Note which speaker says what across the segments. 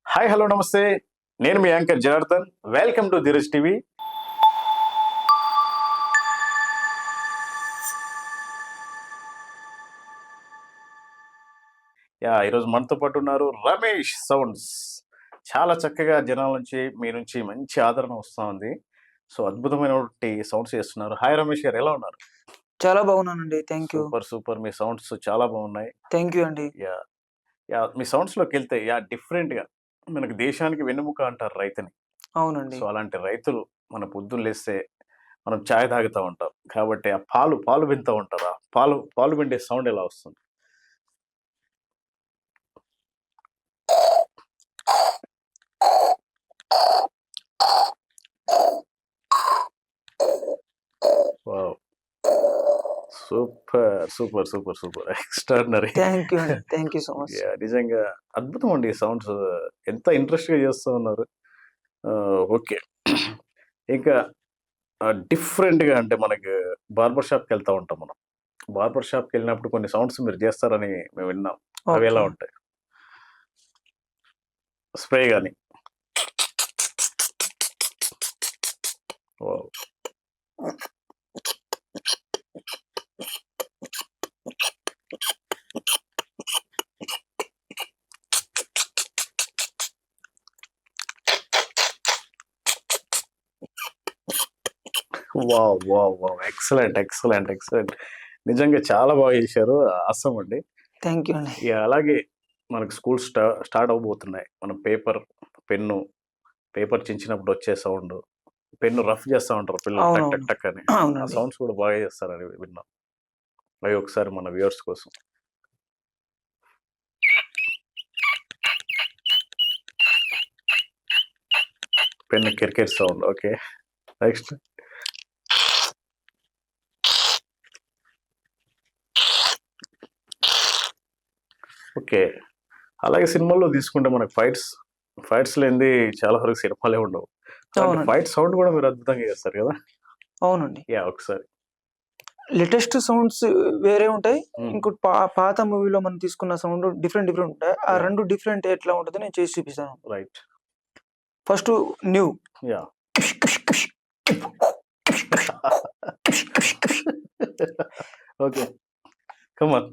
Speaker 1: Hi hello నమస్తే. నేను మీ anchor Janardhan. Welcome to Dheeraj TV. ఈరోజు మనతో పాటు ఉన్నారు రమేష్ సౌండ్స్. చాలా చక్కగా జనాల నుంచి మీ నుంచి మంచి ఆదరణ వస్తా ఉంది. సో అద్భుతమైనటువంటి సౌండ్స్ చేస్తున్నారు. హాయ్ రమేష్ గారు, ఎలా ఉన్నారు?
Speaker 2: చాలా బాగున్నానండి. Thank you.
Speaker 1: Super super. Me sounds చాలా బాగున్నాయి.
Speaker 2: థ్యాంక్ యూ అండి.
Speaker 1: యాహ్! మీ సౌండ్స్‌లోకి వెళ్తే డిఫరెంట్‌గా మనకు దేశానికి వెన్నెముక అంటారు రైతుని.
Speaker 2: అవునండి.
Speaker 1: సో అలాంటి రైతులు మన పొద్దున్న లేస్తే మనం చాయ్ తాగుతా ఉంటాం. కాబట్టి ఆ పాలు పిండుతా ఉంటారు. ఆ పాలు పిండే సౌండ్ ఎలా వస్తుంది? Wow! Super. Super. Super. Super. Extraordinary.
Speaker 2: Thank you అండి. Thank you so much.
Speaker 1: నిజంగా అద్భుతం అండి ఈ సౌండ్స్. ఎంత ఇంట్రెస్ట్‌గా చేస్తూ ఉన్నారు. ఓకే. ఇంకా డిఫరెంట్‌గా అంటే మనకి బార్బర్ షాప్‌కెళ్తా ఉంటాం మనం. బార్బర్ షాప్‌కెళ్ళినప్పుడు కొన్ని సౌండ్స్ మీరు చేస్తారని మేము విన్నాం. అవి ఎలా
Speaker 2: ఓకే.
Speaker 1: ఉంటాయి? స్ప్రే గాని. Wow! Wow! Wow! Wow! Excellent. Excellent. Excellent. నిజంగా చాలా బాగా చేశారు. ఆసమ్ అండి.
Speaker 2: థ్యాంక్ యూ అండి.
Speaker 1: అలాగే మనకు స్కూల్ స్టార్ట్ అవ్వబోతున్నాయి. మనం పేపర్ చించినప్పుడు వచ్చే సౌండు, పెన్ను రఫ్ చేస్తా ఉంటారు పిల్లలు టక్ టక్
Speaker 2: అవునవును.
Speaker 1: టక్ అని. ఆ
Speaker 2: అవునండి.
Speaker 1: సౌండ్స్ కూడా బాగా చేస్తారని విన్నాం. అవి ఒకసారి మన వ్యూవర్స్ కోసం. పెన్ను కిరికిరి సౌండ్. ఓకే. నెక్స్ట్. ఓకే. అలాగే సినిమాల్లో తీసుకుంటే మనకు ఫైట్స్ లేనిది చాలా వరకు సినిమాలే ఉండవు. అలాంటి
Speaker 2: అవునండి.
Speaker 1: ఫైట్ సౌండ్ కూడా మీరు అద్భుతంగా చేస్తారు కదా!
Speaker 2: అవునండి.
Speaker 1: ఒకసారి.
Speaker 2: లేటెస్ట్ సౌండ్స్ వేరే ఉంటాయి.
Speaker 1: హ్మ్.
Speaker 2: ఇంకోటి పాత మూవీలో మనం తీసుకున్న సౌండ్ డిఫరెంట్ ఉంటాయి. ఆ
Speaker 1: యాహ్!
Speaker 2: 2 డిఫరెంట్ ఎట్లా ఉంటదో నేను చేసి చూపిస్తాను.
Speaker 1: Right.
Speaker 2: First new.
Speaker 1: Yeah! Okay. Come on.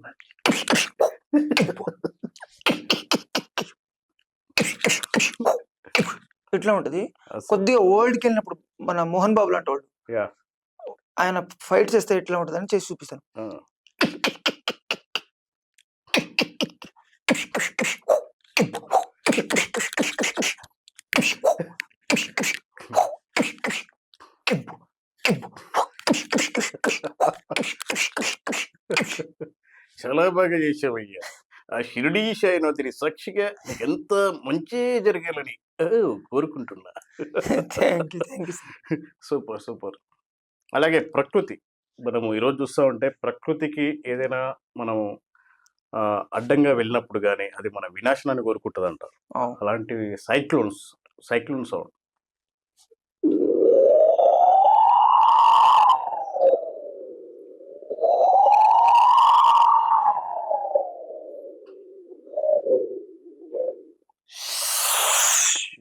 Speaker 2: ఇట్లా ఉంటది.
Speaker 1: అస్
Speaker 2: కొద్దిగా ఓల్డ్‌కెళ్ళినప్పుడు మన 'మోహన్ బాబు' లాంటోళ్ళు.
Speaker 1: యాహ్!
Speaker 2: ఆయన ఫైట్ చేస్తే ఎట్లా ఉంటదని చేసి చూపిస్తాను.
Speaker 1: ఆ! చాలా బాగా చేశావయ్యా. ఆ షిరిడీ సాయినాథుని సాక్షిగా నీకెంత మంచే జరగాలని కోరుకుంటున్నా.
Speaker 2: Thank you. Thank you sir.
Speaker 1: Super. Super. అలాగే ప్రకృతి. మనము ఈరోజు చూస్తా ఉంటే ప్రకృతికి ఏదైనా మనం అడ్డంగా వెళ్ళినప్పుడు గాని, అది మన వినాశనాన్ని కోరుకుంటదంటారు.
Speaker 2: అవును.
Speaker 1: అలాంటివి సైక్లోన్ సౌండ్.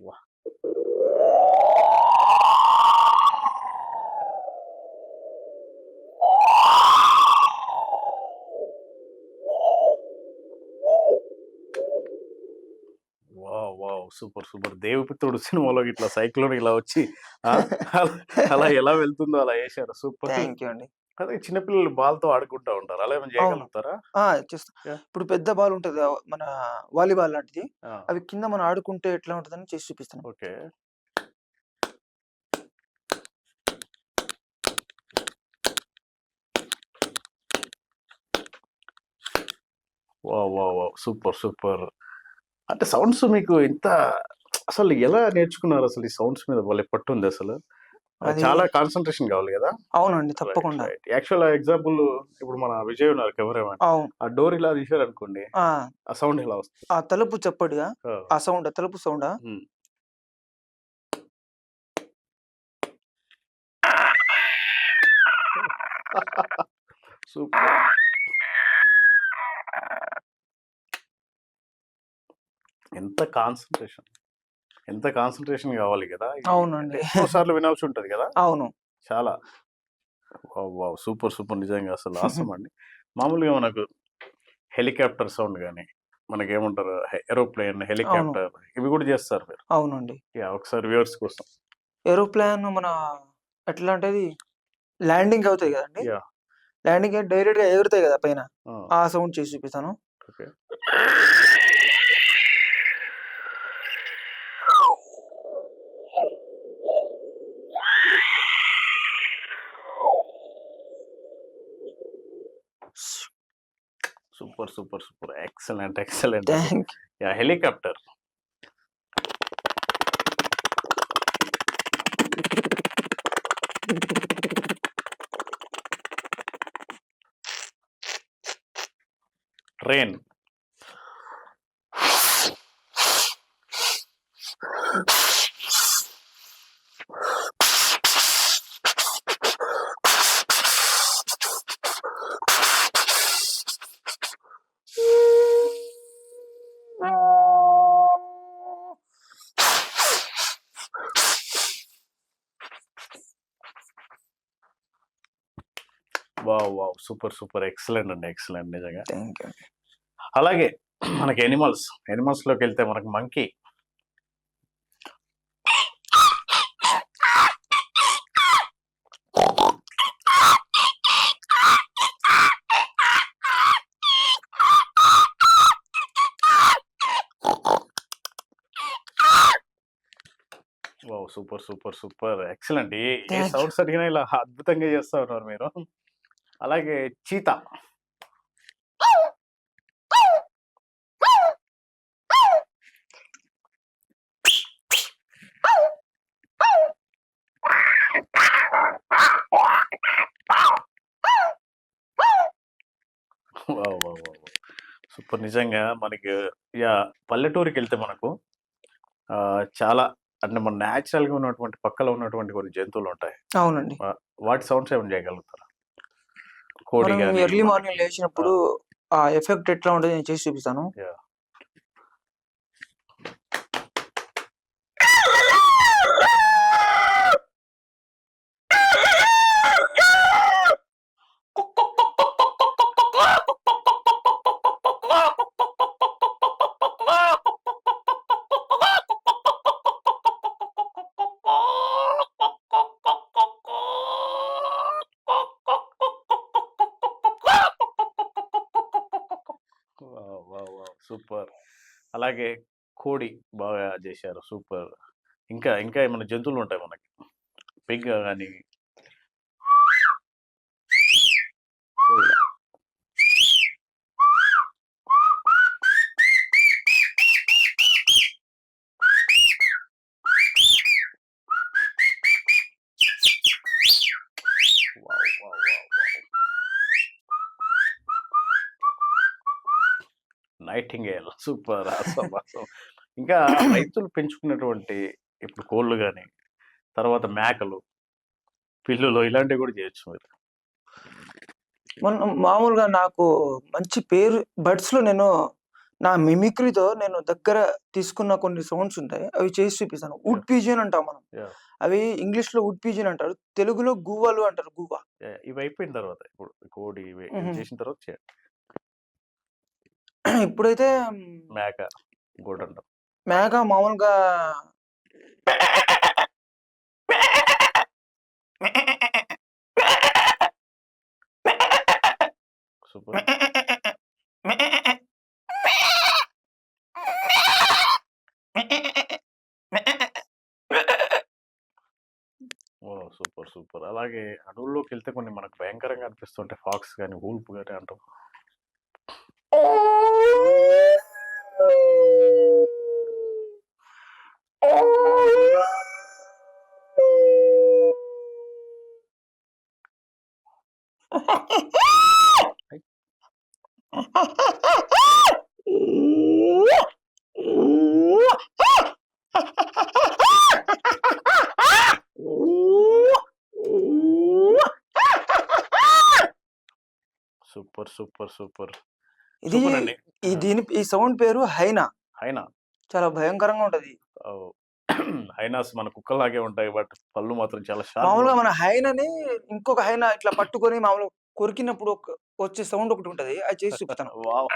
Speaker 1: వాహ్! వావ్! వావ్! సూపర్. సూపర్. 'దేవపుత్రుడు' సినిమాలో ఇట్లా సైక్లోన్ ఇలా వచ్చి ఆ! అలా అలా ఎలా వెళ్తుందో అలా ఏశారు. సూపర్.
Speaker 2: థ్యాంక్ యూ అండి.
Speaker 1: అదే చిన్న పిల్లలు బాల్‌తో ఆడుకుంటా ఉంటారు. అలా ఏమైనా
Speaker 2: అవును.
Speaker 1: చేయగలుగుతారా?
Speaker 2: ఆ! చేస్తా.
Speaker 1: యాహ్!
Speaker 2: ఇప్పుడు పెద్ద బాల్ ఉంటది. మన వాలీబాల్ లాంటిది.
Speaker 1: ఆ!
Speaker 2: అవి కింద మనం ఆడుకుంటే ఎట్లా ఉంటదని చేసి చూపిస్తాను.
Speaker 1: Okay. Wow! Wow! Wow! Super. Super. అంటే సౌండ్స్ మీకు ఇంత అసలు ఎలా నేర్చుకున్నారసలు ఈ సౌండ్స్ మీద భలే పట్టుందసలు.
Speaker 2: అది
Speaker 1: చాలా కాన్సంట్రేషన్ కావాలి గదా!
Speaker 2: అవునండి.
Speaker 1: రైట్.
Speaker 2: తప్పకుండా.
Speaker 1: రైట్. యాక్చువల్‌గా ఎగ్జాంపుల్ ఇప్పుడు మన విజయ్ ఉన్నారు కెమెరామన్.
Speaker 2: అవును.
Speaker 1: ఆ డోర్ ఇలా తీశారనుకోండి,
Speaker 2: ఆ!
Speaker 1: ఆ సౌండ్ ఎలా వస్తది?
Speaker 2: ఆ తలుపు చప్పుడుగా
Speaker 1: ఆ!
Speaker 2: ఆ సౌండ్ తలుపు సౌండా?
Speaker 1: హ్మ్. సూపర్. ఎంత కాన్సంట్రేషన్. ఎంత కాన్సంట్రేషన్ కావాలి కదా! అంటే
Speaker 2: అవునండి.
Speaker 1: ఎక్కువ సార్లు వినాల్సి ఉంటది కదా!
Speaker 2: అవును.
Speaker 1: చాలా. వావ్! సూపర్. సూపర్. నిజంగా అసలు ఆసమ్ అండి. మామూలుగా మనకు హెలికాప్టర్ సౌండ్ గాని, మనకేమంటారు ఏరోప్లేన్,
Speaker 2: అవును.
Speaker 1: హెలికాప్టర్ ఇవి కూడా చేస్తారు మీరు.
Speaker 2: అవునండి.
Speaker 1: యాహ్! ఒకసారి వ్యూవర్స్ కోసం.
Speaker 2: ఏరోప్లాన్ మన ఎట్లా అంటే అది ల్యాండింగ్ అవుతాయి గదండీ!
Speaker 1: యాహ్!
Speaker 2: ల్యాండింగ్ అయ్యి డైరెక్ట్‌గా ఎగురుతాయి గదా పైన.
Speaker 1: ఆ!
Speaker 2: ఆ సౌండ్ చేసి చూపిస్తాను.
Speaker 1: Okay. Super. Super. Super. Excellent. Excellent అసలు.
Speaker 2: Thank
Speaker 1: you! Helicopter. Train. Wow! Wow! Super. Super. Excellent అండి. ఎక్సలెంట్ నిజంగా.
Speaker 2: Thank you.
Speaker 1: అలాగే మనకి యానిమల్స్‌లోకెళ్తే మనకు monkey. Wow! Super. Super. Super. Excellent. ఏ ఏ
Speaker 2: థాంక్ యూ.
Speaker 1: సౌండ్స్ అడిగినా ఇలా అద్భుతంగా చేస్తా ఉన్నారు మీరు. అలాగే cheetah. Wow! Wow! Wow! Wow! Super. నిజంగా మనకి పల్లెటూరికెళ్తే మనకు చాలా అంటే మన నేచురల్‌గా ఉన్నటువంటి పక్కలో ఉన్నటువంటి కొన్ని జంతువులుంటాయి.
Speaker 2: అవునండి.
Speaker 1: వాటి సౌండ్స్ ఏమైనా చేయగలుగుతారా? కోడి
Speaker 2: మనం
Speaker 1: గాని
Speaker 2: ఎర్లీ మార్నింగ్
Speaker 1: మనకి ఆ!
Speaker 2: లేచినప్పుడు ఆ ఎఫెక్ట్ ఎట్లా ఉంటదో నేను చేసి చూపిస్తాను.
Speaker 1: Yeah! Wow! Wow! Wow! Super. అలాగే కోడి బాగా జేశారు. సూపర్. ఇంకా ఏమన్నా జంతువులుంటాయి మనకి. పిగ్ గాని కోయిల. Wow! Wow! Wow! Wow! Nightingale. Super. Awesome. Awesome. ఇంకా రైతులు పెంచుకున్నటువంటి ఇప్పుడు కోళ్ళు గాని, తర్వాత మేకలు, పిల్లులు ఇలాంటివి గూడా జేయొచ్చు మీరు.
Speaker 2: మనం మామూలుగా నాకు మంచి పేరు బడ్స్‌లో నేను నా మిమిక్రీతో నేను దగ్గర తీసుకున్న కొన్ని సౌండ్స్ ఉంటాయి. అవి చేసి చూపిస్తాను. Would
Speaker 1: yeah!
Speaker 2: పిజియన్ అంటాం మనం.
Speaker 1: యాహ్!
Speaker 2: అవి ఇంగ్లీష్‌లో వుడ్ పిజియన్ అంటారు. తెలుగులో గువ్వలు అంటారు. గువ్వ.
Speaker 1: యాహ్! ఇవి అయిపోయిన తర్వాత ఇప్పుడు కోడి ఇవి
Speaker 2: హుహు.
Speaker 1: చేసిన తర్వాత చేయండి.
Speaker 2: ఇప్పుడైతే
Speaker 1: మేక గూడంటాం.
Speaker 2: మేక మామూలుగా
Speaker 1: సూపర్. ఓహ్! సూపర్. సూపర్. అలాగే అడవుల్లోకెళ్తే కొన్ని మనకు భయంకరంగా అనిపిస్తుంటాయి. ఫాక్స్ గాని, వూల్ఫ్ గాని అంటాం. సూపర్. సూపర్. సూపర్.
Speaker 2: ఇది
Speaker 1: సూపర్ అండి.
Speaker 2: ఈ సౌండ్ పేరు హైనా.
Speaker 1: హైనా.
Speaker 2: చాలా భయంకరంగా ఉంటది.
Speaker 1: ఓహ్! హైనాస్ మన కుక్కలాగే ఉంటాయి. బట్ పళ్ళు మాత్రం చాలా షార్ప్‌గా
Speaker 2: మామూలుగా మన
Speaker 1: ఉంటాయి.
Speaker 2: హైనని ఇంకొక హైన ఇట్లా పట్టుకొని మామూలుగా కొరికినప్పుడు వచ్చే సౌండ్ ఒకటుంటది. అది చేసి చూపిస్తాను.
Speaker 1: వావ్!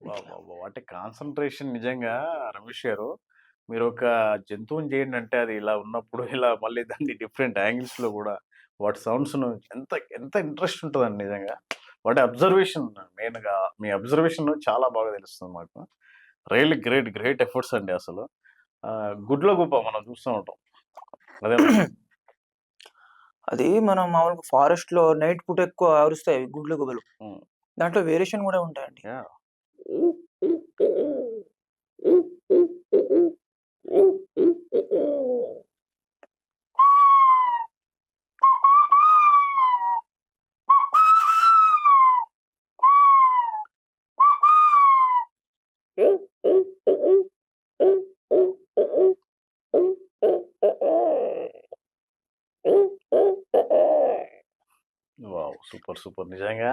Speaker 1: వావ్! అంటే కాన్సంట్రేషన్ నిజంగా రమేష్ గారు. మీరొక జంతువుని చేయండంటే అది ఇలా ఉన్నప్పుడు ఇలా మళ్ళీ దాన్ని డిఫరెంట్ యాంగిల్స్‌లో గూడా వాటి సౌండ్స్‌ను ఎంత ఎంత ఇంట్రెస్ట్ ఉంటదండి నిజంగా. వాటి అబ్జర్వేషన్ మెయిన్‌గా మీ అబ్జర్వేషన్ చాలా బాగా తెలుస్తుంది మాకు. రియల్లీ గ్రేట్, గ్రేట్ ఎఫర్ట్స్ అండి అసలు. గుడ్లగూబ మనం చూస్తూ ఉంటాం. అదేనా?
Speaker 2: అది మనం మామూలుగా ఫారెస్ట్‌లో నైట్ పూట ఎక్కువ అరుస్తాయి అవి గుడ్ల గూబలు.
Speaker 1: హ్మ్.
Speaker 2: దాంట్లో వేరియేషన్ గూడా ఉంటాయండి.
Speaker 1: యాహ్! వావ్! Super, super. నిజంగా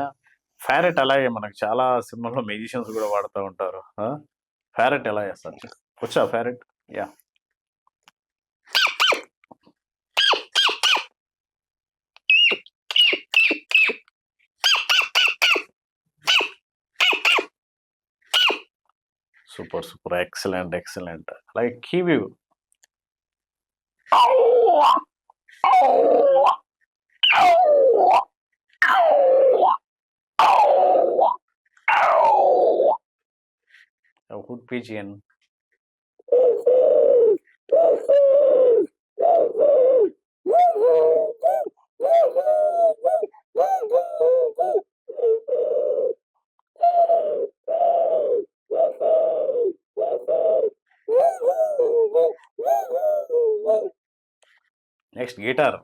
Speaker 1: ప్యారట్ అలాగే మనకు చాలా సినిమాల్లో మ్యూజిషియన్స్ గూడా వాడుతా ఉంటారు. ఆ! ప్యారట్ ఎలా చేస్తారు? వచ్చా parrot? Yeah! Super, super. Excellent, excellent. అలాగే kiwi. Wood pigeon. Next guitar.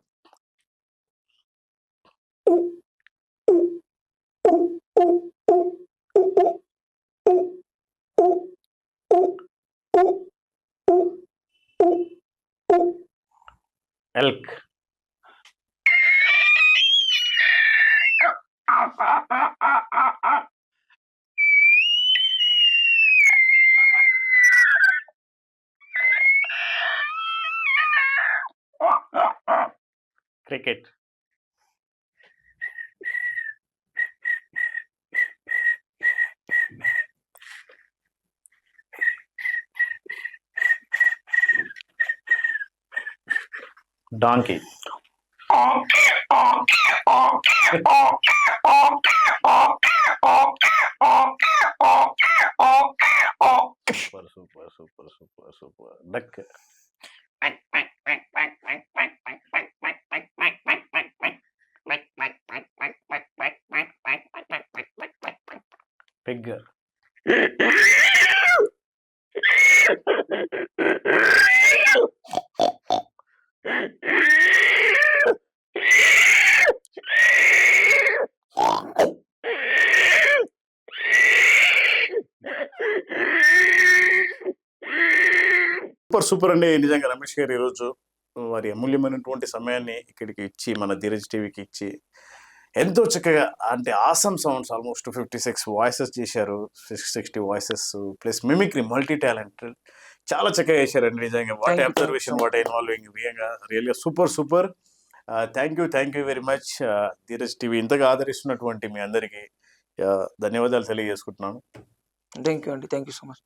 Speaker 1: Elk. Cricket. Donkey. Super, super, super, super, super. Duck. Pig. Super, super అండి. నిజంగా రమేష్ గారు ఈరోజు వారి అమూల్యమైనటువంటి సమయాన్ని ఇక్కడికి ఇచ్చి, మన ధీరజ్ టీవీకి ఇచ్చి, ఎంతో చక్కగా అంటే ఆసమ్ సౌండ్స్ ఆల్మోస్ట్ 56 వాయిసెస్ చేశారు. 60 voices plus mimicry multi talented. చాలా చక్కగా చేశారండి నిజంగా. What
Speaker 2: thank you so
Speaker 1: observation, what
Speaker 2: much.
Speaker 1: Involving రియల్‌గా super, super. Thank you very much. Dheeraj TV ఇంతగా ఆదరిస్తున్నటువంటి మీ అందరికీ ధన్యవాదాలు తెలియజేసుకుంటున్నాను.
Speaker 2: థాంక్ యూ అండి. Thank you so much.